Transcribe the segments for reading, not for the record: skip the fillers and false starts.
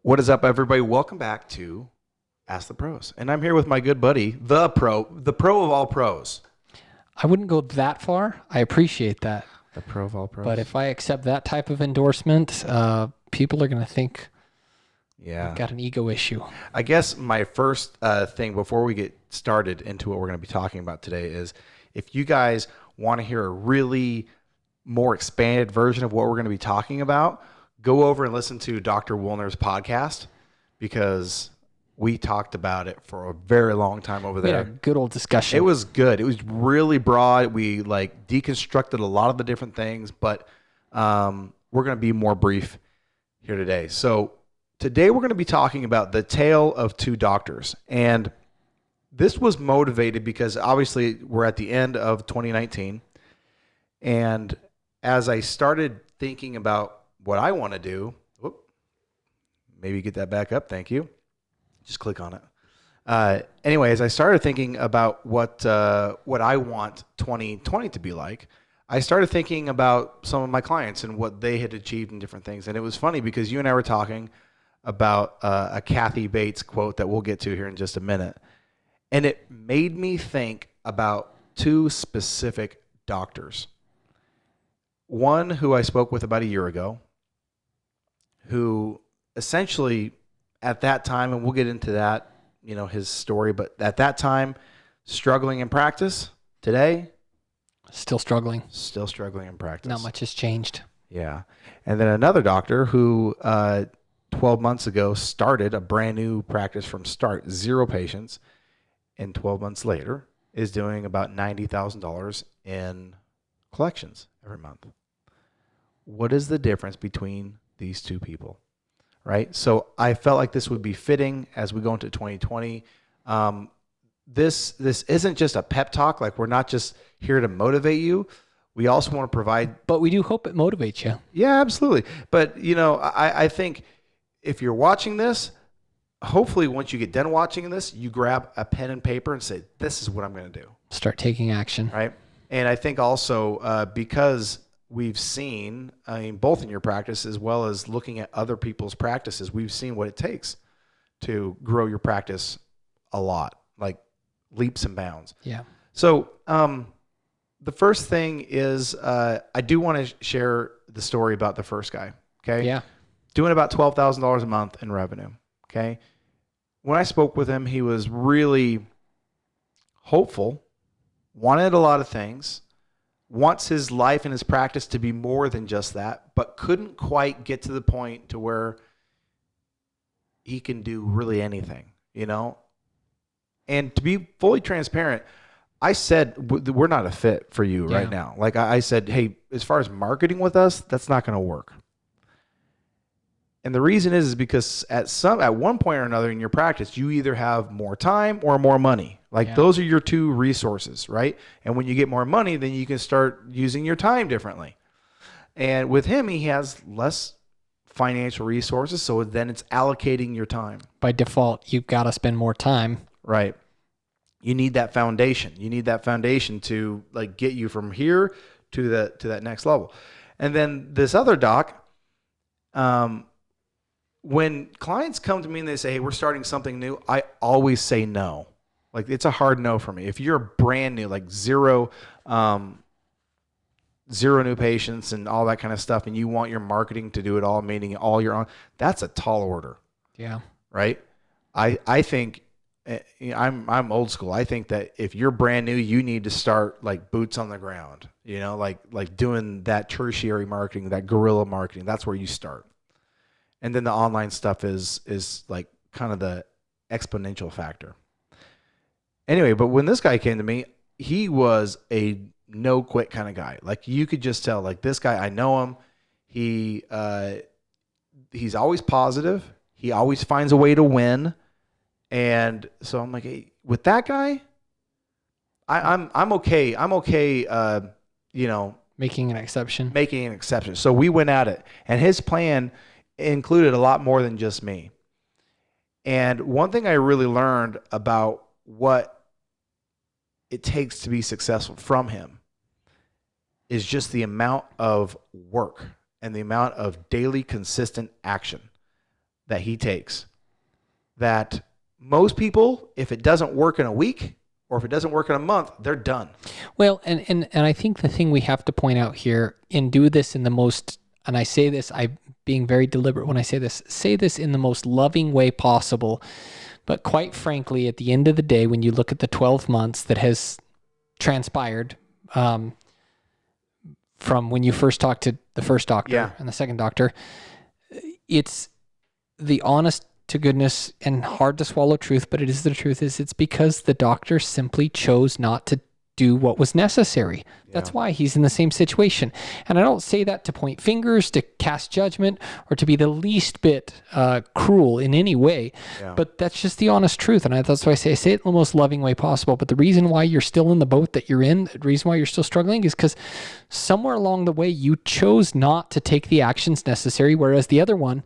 What is up, everybody? Welcome back to Ask the Pros. And I'm here with my good buddy, the pro of all pros. I wouldn't go that far. I appreciate that. The pro of all pros. But if I accept that type of endorsement, people are going to think I've got an ego issue. I guess my first thing before we get started into what we're going to be talking about today is if you guys want to hear a really more expanded version of what we're going to be talking about, go over and listen to Dr. Woolner's podcast because we talked about it for a very long time over there. We had a good old discussion. It was good. It was really broad. We deconstructed a lot of the different things, but we're going to be more brief here today. So today we're going to be talking about the tale of two doctors. And this was motivated because obviously we're at the end of 2019. And as I started thinking about what I want to do, maybe get that back up. Thank you. Just click on it. Anyways, I started thinking about what I want 2020 to be like. I started thinking about some of my clients and what they had achieved in different things. And it was funny because you and I were talking about a Kathy Bates quote that we'll get to here in just a minute. And it made me think about two specific doctors. One who I spoke with about a year ago, who essentially at that time, and we'll get into that, his story, but at that time, struggling in practice. Today, still struggling in practice. Not much has changed. Yeah. And then another doctor who 12 months ago started a brand new practice from start, 0 patients, and 12 months later is doing about $90,000 in collections every month. What is the difference between these two people? Right? So I felt like this would be fitting as we go into 2020. This isn't just a pep talk. Like, we're not just here to motivate you. We also want to provide. But we do hope it motivates you. Yeah, absolutely. But, I think if you're watching this, hopefully once you get done watching this, you grab a pen and paper and say, this is what I'm going to do. Start taking action. Right? And I think also because we've seen, both in your practice as well as looking at other people's practices, we've seen what it takes to grow your practice a lot, like leaps and bounds. Yeah. So the first thing is I do want to share the story about the first guy. Okay. Yeah. Doing about $12,000 a month in revenue. Okay. When I spoke with him, he was really hopeful, wanted a lot of things, wants his life and his practice to be more than just that, but couldn't quite get to the point to where he can do really anything, And to be fully transparent, I said, we're not a fit for you right now. Like I said, hey, as far as marketing with us, that's not going to work. And the reason is because at one point or another in your practice, you either have more time or more money. Those are your two resources, right? And when you get more money, then you can start using your time differently. And with him, he has less financial resources, so then it's allocating your time. By default, you've got to spend more time. Right. You need that foundation. You need that foundation to get you from here to that next level. And then this other doc, when clients come to me and they say, hey, we're starting something new, I always say no. It's a hard no for me. If you're brand new, zero new patients and all that kind of stuff, and you want your marketing to do it all, meaning all your own, that's a tall order. Yeah. Right? I think I'm old school. I think that if you're brand new, you need to start boots on the ground, like doing that tertiary marketing, that guerrilla marketing. That's where you start. And then the online stuff is kind of the exponential factor. Anyway, but when this guy came to me, he was a no quit kind of guy. You could just tell, this guy, I know him. He's always positive. He always finds a way to win. And so I'm like, hey, with that guy, I'm okay. I'm okay. Making an exception. So we went at it, and his plan included a lot more than just me. And one thing I really learned about what it takes to be successful from him is just the amount of work and the amount of daily consistent action. that he takes that most people, if it doesn't work in a week or if it doesn't work in a month, they're done. Well, and I think the thing we have to point out here, and do this in the most, and I say this, I'm being very deliberate when I say this in the most loving way possible. But quite frankly, at the end of the day, when you look at the 12 months that has transpired from when you first talked to the first doctor and the second doctor, it's the honest to goodness and hard to swallow truth, but it is the truth, is it's because the doctor simply chose not to do what was necessary. That's why he's in the same situation. And I don't say that to point fingers, to cast judgment, or to be the least bit cruel in any way. But that's just the honest truth. And that's why I say it in the most loving way possible. But the reason why you're still in the boat that you're in, the reason why you're still struggling, is because somewhere along the way you chose not to take the actions necessary, whereas the other one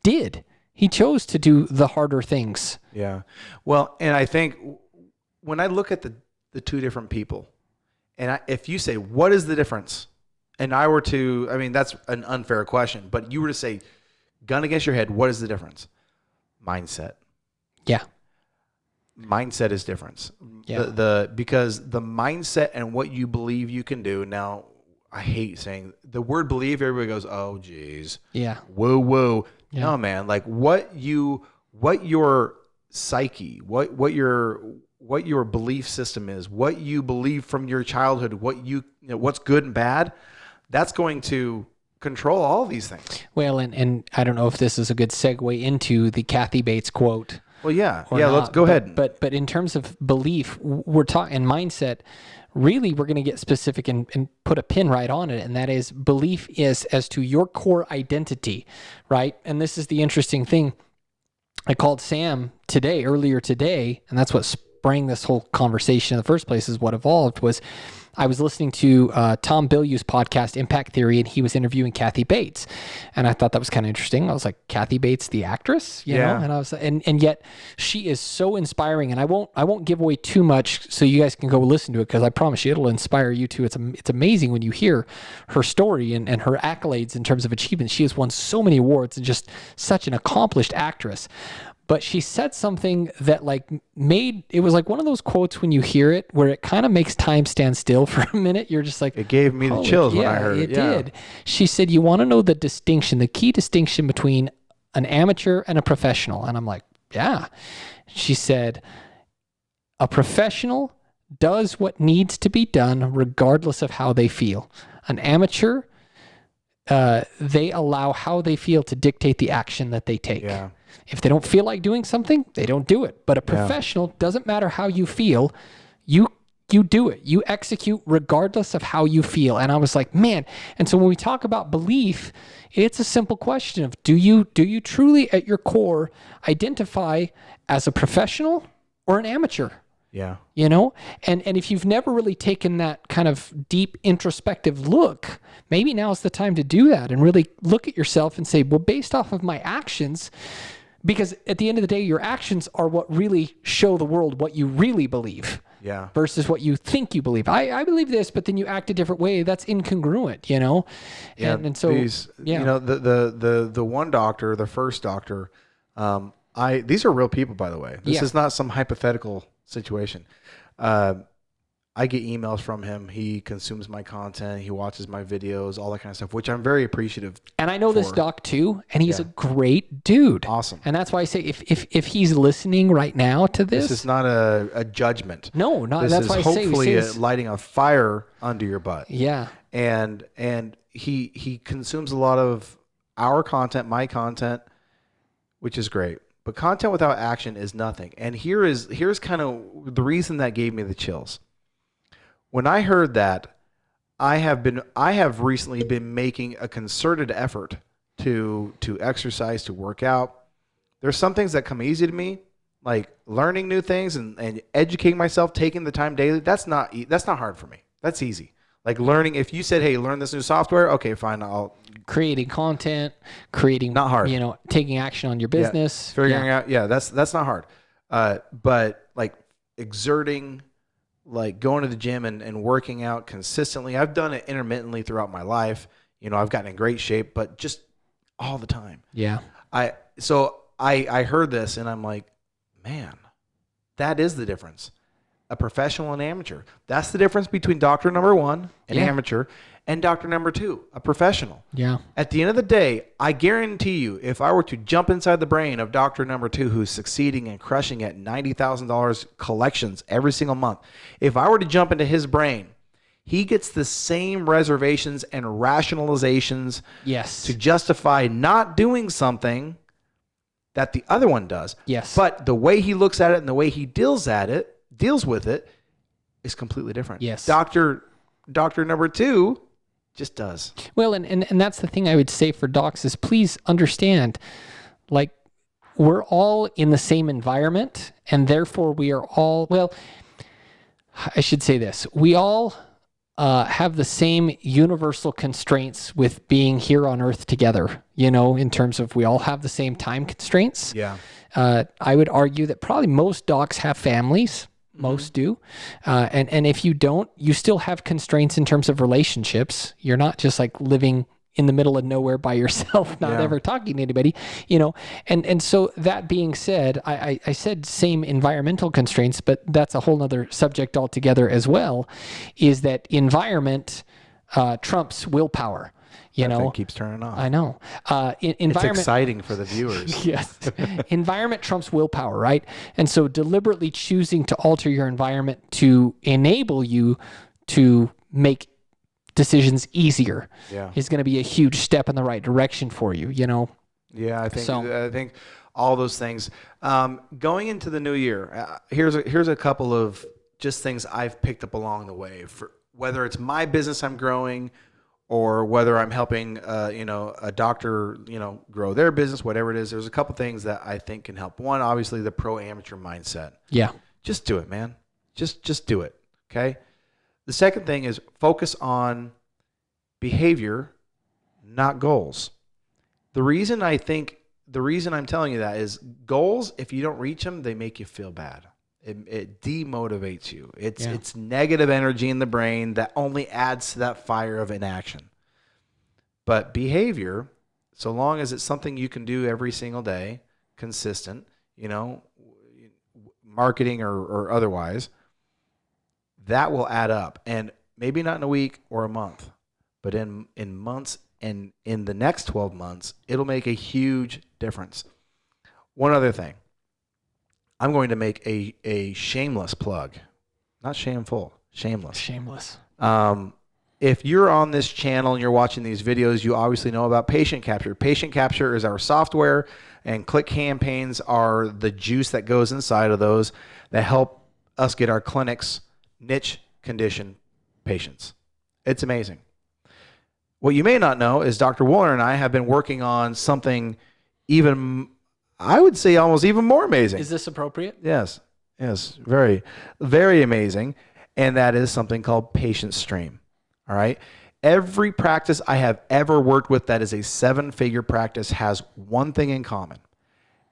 did. He chose to do the harder things. Yeah. Well, and I think when I look at the two different people, and if you say, what is the difference? And I were to, I mean, that's an unfair question, but you were to say, gun against your head, what is the difference? Mindset. Yeah. Mindset is difference. Yeah. Because the mindset and what you believe you can do. Now, I hate saying the word believe. Everybody goes, oh, geez. Yeah. Whoa. Yeah. No, man. Like what your psyche, what your belief system is, what you believe from your childhood, what's good and bad, that's going to control all these things. Well, and I don't know if this is a good segue into the Kathy Bates quote. Well, yeah. Let's go ahead. But in terms of belief, we're talking, and mindset, really we're going to get specific and put a pin right on it. And that is, belief is as to your core identity, right? And this is the interesting thing. I called Sam earlier today, and that's what sprang this whole conversation in the first place, is what evolved was I was listening to Tom Bilyeu's podcast, Impact Theory, and he was interviewing Kathy Bates. And I thought that was kind of interesting. I was like, Kathy Bates, the actress, you know? And I was, and yet she is so inspiring. And I won't give away too much so you guys can go listen to it, because I promise you it'll inspire you too. It's amazing when you hear her story and her accolades in terms of achievements. She has won so many awards and just such an accomplished actress. But she said something that it was like one of those quotes when you hear it where it kind of makes time stand still for a minute. You're just like, it gave me the chills when I heard it. It did. She said, you want to know the key distinction between an amateur and a professional? And I'm like, yeah. She said, a professional does what needs to be done regardless of how they feel. An amateur, they allow how they feel to dictate the action that they take. Yeah. If they don't feel like doing something, they don't do it. But a professional, doesn't matter how you feel, you do it. You execute regardless of how you feel. And I was like, man. And so when we talk about belief, it's a simple question of, do you truly at your core identify as a professional or an amateur? Yeah. You know, and if you've never really taken that kind of deep introspective look, maybe now's the time to do that and really look at yourself and say, well, based off of my actions, because at the end of the day, your actions are what really show the world what you really believe. Yeah. Versus what you think you believe. I believe this, but then you act a different way. That's incongruent, you know? Yeah. And so, you know, the one doctor, the first doctor, these are real people, by the way. This is not some hypothetical situation. I get emails from him. He consumes my content. He watches my videos, all that kind of stuff, which I'm very appreciative. And I know this doc too, and he's a great dude. Awesome. And that's why I say if he's listening right now to this is not a judgment. No, not. This that's is why hopefully I say lighting a fire under your butt. Yeah. And he consumes a lot of our content, my content, which is great. But content without action is nothing. And here's kind of the reason that gave me the chills. When I heard that, I have recently been making a concerted effort to exercise, to work out. There's some things that come easy to me, like learning new things and educating myself, taking the time daily. That's not hard for me. That's easy. Like learning, if you said, hey, learn this new software, okay, fine, I'll... Creating content, not hard. You know, taking action on your business. Figuring out, that's not hard. But like exerting, like going to the gym and working out consistently. I've done it intermittently throughout my life. You know, I've gotten in great shape, but just all the time. Yeah. I heard this and I'm like, man, that is the difference. A professional and amateur. That's the difference between doctor number one, an Yeah. amateur, and doctor number two, a professional. Yeah. At the end of the day, I guarantee you, if I were to jump inside the brain of doctor number two, who's succeeding and crushing at $90,000 collections every single month, if I were to jump into his brain, he gets the same reservations and rationalizations Yes. to justify not doing something that the other one does. Yes. But the way he looks at it and the way he deals with it is completely different. Yes. Doctor number two just does. Well, and that's the thing I would say for docs is please understand, like, we're all in the same environment, and therefore we are all, well, I should say this. We all have the same universal constraints with being here on Earth together, in terms of we all have the same time constraints. Yeah. I would argue that probably most docs have families. Most do. And if you don't, you still have constraints in terms of relationships. You're not just like living in the middle of nowhere by yourself, not ever talking to anybody, And so that being said, I said same environmental constraints, but that's a whole nother subject altogether as well, is that environment trumps willpower. That thing keeps turning on. I know. It's Environment. exciting for the viewers. Yes. Environment trumps willpower, right? And so deliberately choosing to alter your environment to enable you to make decisions easier is going to be a huge step in the right direction for you, Yeah, I think all those things. Going into the new year, here's a couple of just things I've picked up along the way, for whether it's my business I'm growing or whether I'm helping, a doctor, grow their business, whatever it is. There's a couple things that I think can help. One, obviously, the pro-amateur mindset. Yeah. Just do it, man. Just do it, okay? The second thing is focus on behavior, not goals. The reason I'm telling you that is goals, if you don't reach them, they make you feel bad. It demotivates you. It's negative energy in the brain that only adds to that fire of inaction. But behavior, so long as it's something you can do every single day, consistent, marketing or otherwise, that will add up. And maybe not in a week or a month, but in months and in the next 12 months, it'll make a huge difference. One other thing. I'm going to make a shameless plug. Not shameful, shameless. Shameless. If you're on this channel and you're watching these videos, you obviously know about Patient Capture. Patient Capture is our software, and Click Campaigns are the juice that goes inside of those that help us get our clinics niche condition patients. It's amazing. What you may not know is Dr. Wooler and I have been working on something even, I would say, almost even more amazing. Is this appropriate? Yes. Very, very amazing. And that is something called Patient Stream. All right. Every practice I have ever worked with that is a 7-figure practice has one thing in common,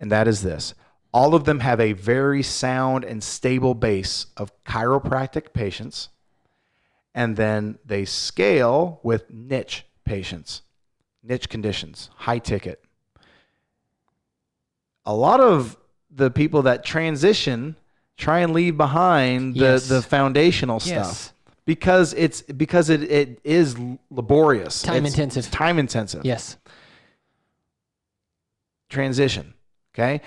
and that is this. All of them have a very sound and stable base of chiropractic patients, and then they scale with niche patients, niche conditions, high ticket. A lot of the people that transition try and leave behind the foundational stuff because it is laborious. Time-intensive. It's time-intensive. Yes. Transition. Okay.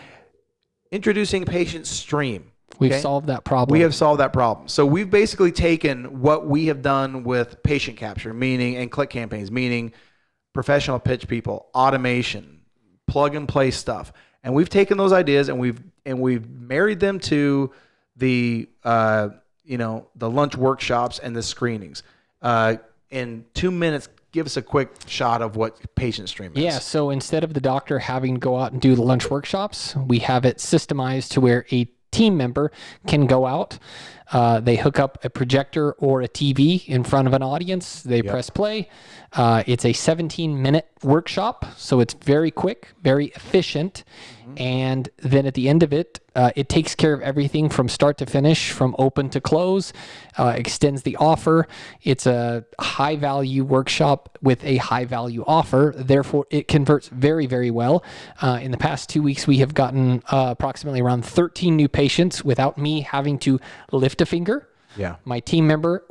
Introducing Patient Stream. We've solved that problem. We have solved that problem. So we've basically taken what we have done with Patient Capture, and Click Campaigns, meaning professional pitch people, automation, plug and play stuff. And we've taken those ideas and we've married them to the the lunch workshops and the screenings. In 2 minutes, give us a quick shot of what Patient Stream is. Yeah, so instead of the doctor having to go out and do the lunch workshops, we have it systemized to where a team member can go out, They hook up a projector or a TV in front of an audience. They press play. It's a 17-minute workshop, so it's very quick, very efficient. And then at the end of it, it takes care of everything from start to finish, from open to close, extends the offer. It's a high-value workshop with a high-value offer. Therefore, it converts very, very well. In the past 2 weeks, we have gotten approximately around 13 new patients without me having to lift a finger. Yeah. My team member,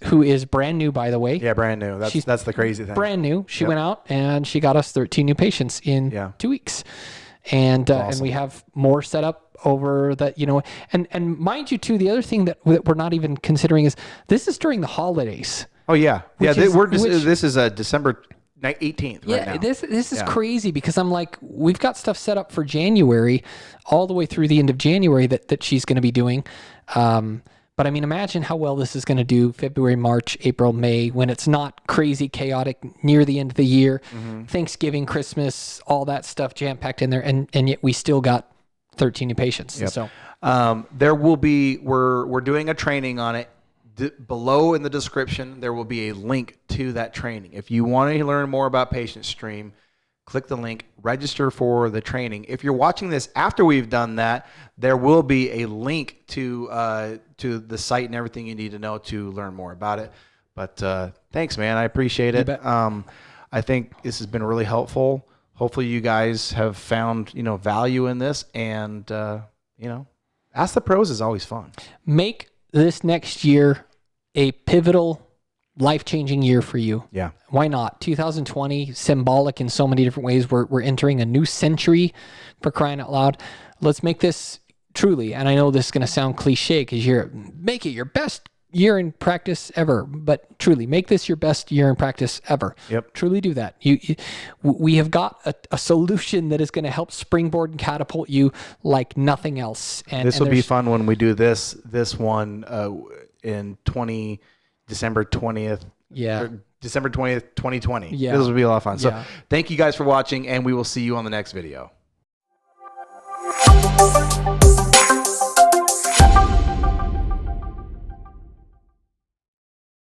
who is brand new, by the way. Yeah, brand new. That's the crazy thing. Brand new. She went out and she got us 13 new patients in 2 weeks. And and we have more set up over that, and mind you too, the other thing that we're not even considering is this is during the holidays. Oh yeah. Yeah. This is December 18th right now. This is crazy because I'm like, we've got stuff set up for January all the way through the end of January that she's going to be doing. But I mean, imagine how well this is going to do February, March, April, May, when it's not crazy chaotic near the end of the year, Thanksgiving, Christmas, all that stuff jam-packed in there. And yet we still got 13 new patients. Yep. So there will be, we're doing a training on it. Below in the description, there will be a link to that training. If you want to learn more about Patient Stream, click the link, register for the training. If you're watching this after we've done that, there will be a link to the site and everything you need to know to learn more about it. But thanks, man. I appreciate it. I think this has been really helpful. Hopefully you guys have found, value in this, and, Ask the Pros is always fun. Make this next year a pivotal, life-changing year for you. Yeah. Why not? 2020, symbolic in so many different ways. We're entering a new century, for crying out loud. Let's make this truly, and I know this is going to sound cliche because make it your best year in practice ever, but truly make this your best year in practice ever. Yep. Truly do that. We have got a solution that is going to help springboard and catapult you like nothing else. And this will be fun when we do this one in December 20th. Yeah. December 20th, 2020. Yeah. This will be a lot of fun. So thank you guys for watching, and we will see you on the next video.